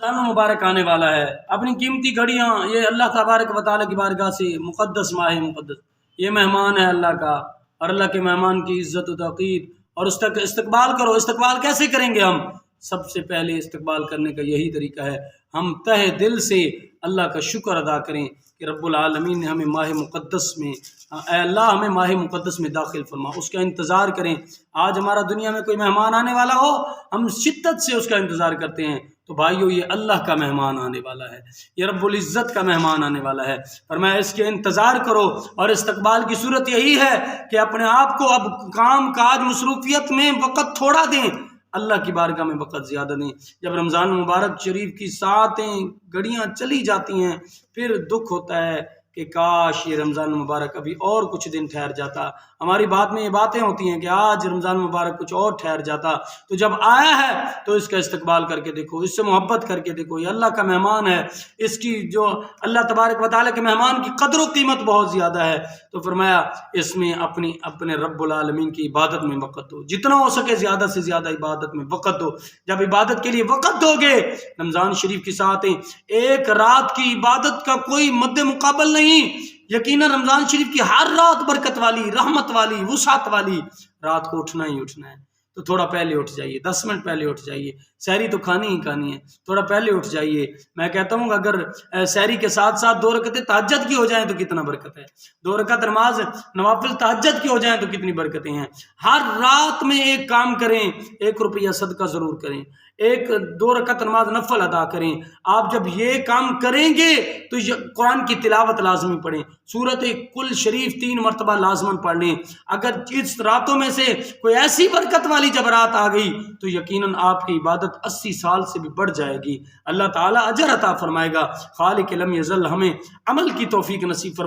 رمضان مبارک آنے والا ہے، اپنی قیمتی گھڑیاں یہ اللہ تبارک و تعالیٰ کی بارگاہ سے مقدس ماہ مقدس، یہ مہمان ہے اللہ کا، اور اللہ کے مہمان کی عزت و توقیر اور اس تک استقبال کرو۔ استقبال کیسے کریں گے ہم؟ سب سے پہلے استقبال کرنے کا یہی طریقہ ہے، ہم تہ دل سے اللہ کا شکر ادا کریں کہ رب العالمین نے ہمیں ماہ مقدس میں، اے اللہ ہمیں ماہ مقدس میں داخل فرما، اس کا انتظار کریں۔ آج ہمارا دنیا میں کوئی مہمان آنے والا ہو، ہم شدت سے اس کا انتظار کرتے ہیں، تو بھائیو یہ اللہ کا مہمان آنے والا ہے، یہ رب العزت کا مہمان آنے والا ہے، فرمایا اس کے انتظار کرو۔ اور استقبال کی صورت یہی ہے کہ اپنے آپ کو اب کام کاج مصروفیت میں وقت تھوڑا دیں، اللہ کی بارگاہ میں وقت زیادہ دیں۔ جب رمضان مبارک شریف کی ساعتیں گھڑیاں چلی جاتی ہیں، پھر دکھ ہوتا ہے کہ کاش یہ رمضان مبارک ابھی اور کچھ دن ٹھہر جاتا۔ ہماری بات میں یہ باتیں ہوتی ہیں کہ آج رمضان مبارک کچھ اور ٹھہر جاتا، تو جب آیا ہے تو اس کا استقبال کر کے دیکھو، اس سے محبت کر کے دیکھو، یہ اللہ کا مہمان ہے، اس کی جو اللہ تبارک و تعالیٰ کے مہمان کی قدر و قیمت بہت زیادہ ہے۔ تو فرمایا اس میں اپنے رب العالمین کی عبادت میں وقت دو، جتنا ہو سکے زیادہ سے زیادہ عبادت میں وقت دو۔ جب عبادت کے لیے وقت دو گے، رمضان شریف کی ساعتیں، ایک رات کی عبادت کا کوئی مد مقابل نہیں، یقیناً رمضان شریف کی ہر رات برکت والی، رحمت والی، وسعت والی رات کو اٹھنا ہی اٹھنا ہے۔ تو تھوڑا پہلے اٹھ جائیے، 10 منٹ پہلے اٹھ جائیے، سحری تو کھانی ہی کھانی ہے، تھوڑا پہلے اٹھ جائیے۔ میں کہتا ہوں اگر سحری کے ساتھ ساتھ 2 رکعتیں تہجد کی ہو جائیں تو کتنا برکت ہے، 2 رکعت نماز نوافل تہجد کی ہو جائیں تو کتنی برکتیں ہیں۔ ہر رات میں ایک کام کریں، 1 روپیہ صدقہ ضرور کریں، 2 رکعت نماز نفل ادا کریں۔ آپ جب یہ کام کریں گے تو قرآن کی تلاوت لازمی پڑھیں، سورۃ کل شریف 3 مرتبہ لازماً پڑھ لیں۔ اگر اس راتوں میں سے کوئی ایسی برکت والی جب رات آ گئی تو یقیناً آپ کی عبادت 80 سال سے بھی بڑھ جائے گی، اللہ تعالیٰ اجر عطا فرمائے گا۔ خالق لم یزل ہمیں عمل کی توفیق نصیب فرمائے۔